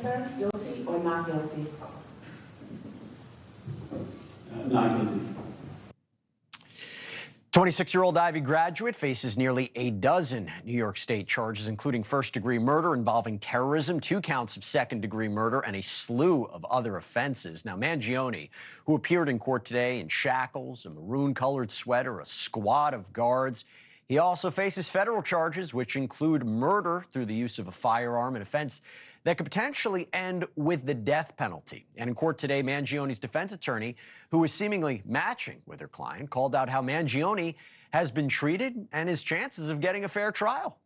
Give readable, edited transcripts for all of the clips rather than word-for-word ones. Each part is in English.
sir? Guilty or not guilty? Not guilty. 26-year-old Ivy graduate faces nearly a dozen New York State charges, including first-degree murder involving terrorism, 2 counts of second-degree murder, and a slew of other offenses. Now, Mangione, who appeared in court today in shackles, a maroon-colored sweater, a squad of guards, he also faces federal charges, which include murder through the use of a firearm, an offense that could potentially end with the death penalty. And in court today, Mangione's defense attorney, who was seemingly matching with her client, called out how Mangione has been treated and his chances of getting a fair trial.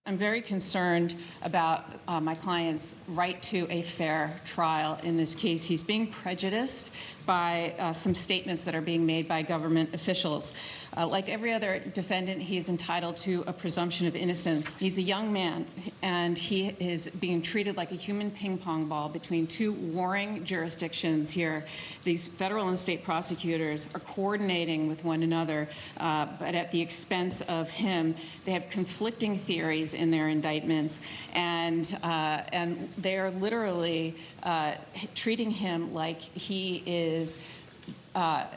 I'm very concerned about my client's right to a fair trial in this case. He's being prejudiced by some statements that are being made by government officials. Like every other defendant, he is entitled to a presumption of innocence. He's a young man, and he is being treated like a human ping pong ball between 2 warring jurisdictions here. These federal and state prosecutors are coordinating with one another, but at the expense of him. They have conflicting theories in their indictments, and they are literally treating him like he is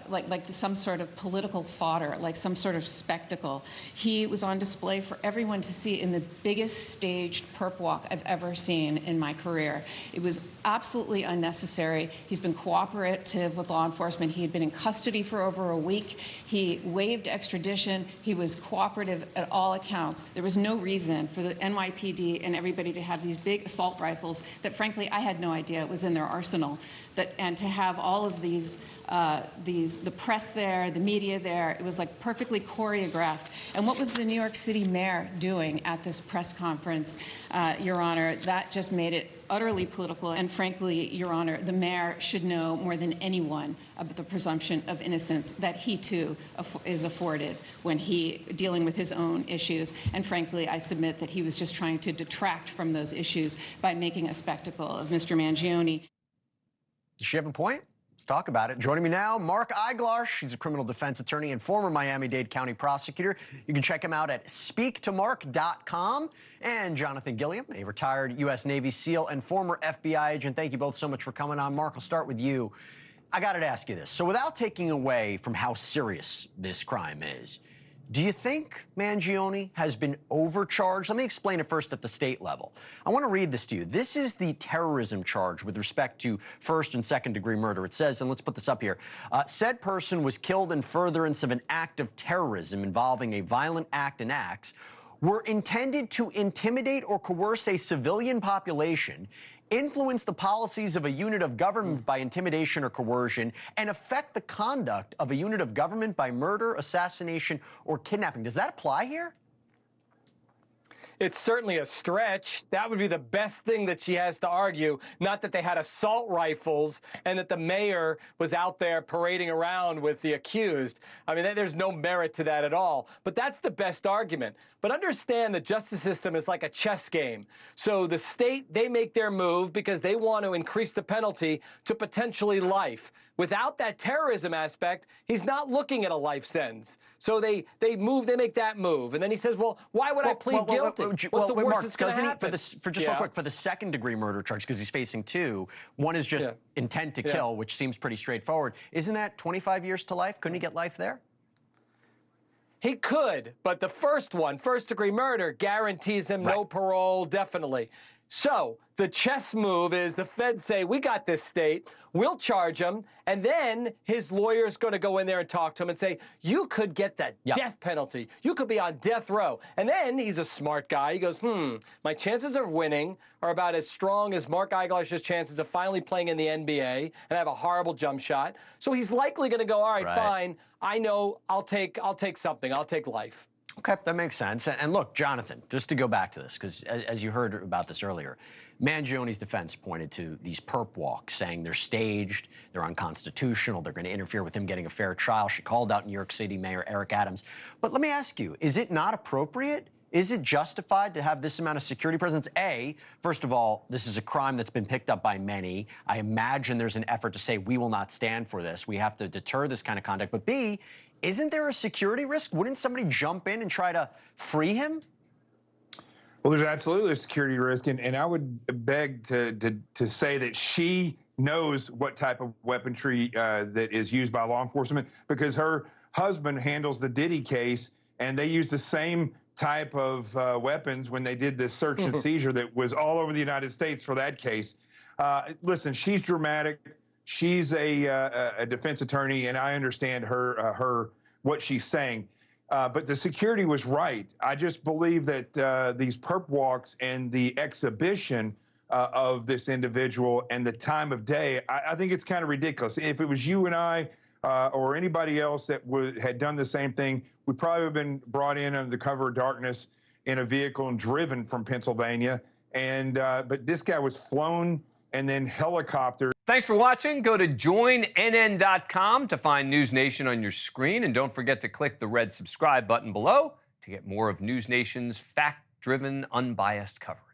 like some sort of political fodder, like some sort of spectacle. He was on display for everyone to see in the biggest staged perp walk I've ever seen in my career. It was absolutely unnecessary. He's been cooperative with law enforcement. He had been in custody for over a week. He waived extradition. He was cooperative at all accounts. There was no reason for the NYPD and everybody to have these big assault rifles that, frankly, I had no idea was in their arsenal. And to have all of these, the press there, the media there, it was like perfectly choreographed. And what was the New York City mayor doing at this press conference, Your Honor? That just made it utterly political. And frankly, Your Honor, the mayor should know more than anyone about the presumption of innocence that he too is afforded when dealing with his own issues. And frankly, I submit that he was just trying to detract from those issues by making a spectacle of Mr. Mangione. Does she have a point? Let's talk about it. Joining me now, Mark Eiglarsh. He's a criminal defense attorney and former Miami-Dade County prosecutor. You can check him out at speaktomark.com. And Jonathan Gilliam, a retired U.S. Navy SEAL and former FBI agent. Thank you both so much for coming on. Mark, I'll start with you. I got to ask you this. So without taking away from how serious this crime is, do you think Mangione has been overcharged? Let me explain it first at the state level. I want to read this to you. This is the terrorism charge with respect to first and second degree murder. It says, and let's put this up here, said person was killed in furtherance of an act of terrorism involving a violent act and acts were intended to intimidate or coerce a civilian population, influence the policies of a unit of government by intimidation or coercion, and affect the conduct of a unit of government by murder, assassination, or kidnapping. Does that apply here? It's certainly a stretch. That would be the best thing that she has to argue, not that they had assault rifles and that the mayor was out there parading around with the accused. I mean, there's no merit to that at all. But that's the best argument. But understand the justice system is like a chess game. So the state, they make their move because they want to increase the penalty to potentially life. Without that terrorism aspect, he's not looking at a life sentence. So they make that move. And then he says, well, why would I plead guilty? What's the worst that's going to happen? Real quick, for the second degree murder charge, because he's facing 2, one is just intent to kill, which seems pretty straightforward. Isn't that 25 years to life? Couldn't he get life there? He could, but the first one, first degree murder, guarantees him no parole, definitely. So the chess move is the feds say, we got this state, we'll charge him, and then his lawyer's going to go in there and talk to him and say, you could get that death penalty. You could be on death row. And then he's a smart guy. He goes, my chances of winning are about as strong as Mark Eiglarsh's chances of finally playing in the NBA, and I have a horrible jump shot. So he's likely going to go, all right, fine, I know, I'll take something. I'll take life. Okay, that makes sense. And look, Jonathan, just to go back to this, because as you heard about this earlier, Mangione's defense pointed to these perp walks, saying they're staged, they're unconstitutional, they're going to interfere with him getting a fair trial. She called out New York City Mayor Eric Adams. But let me ask you, is it not appropriate? Is it justified to have this amount of security presence? A, first of all, this is a crime that's been picked up by many. I imagine there's an effort to say we will not stand for this. We have to deter this kind of conduct. But B, isn't there a security risk? Wouldn't somebody jump in and try to free him? Well, there's absolutely a security risk, and I would beg to say that she knows what type of weaponry that is used by law enforcement, because her husband handles the Diddy case, and they used the same type of weapons when they did this search and seizure that was all over the United States for that case. Listen, she's dramatic. She's a defense attorney, and I understand her what she's saying. But the security was right. I just believe that these perp walks and the exhibition of this individual and the time of day, I think it's kind of ridiculous. If it was you and I or anybody else that had done the same thing, we probably have been brought in under the cover of darkness in a vehicle and driven from Pennsylvania. And but this guy was flown and then helicoptered. Thanks for watching. Go to joinnn.com to find NewsNation on your screen. And don't forget to click the red subscribe button below to get more of NewsNation's fact-driven, unbiased coverage.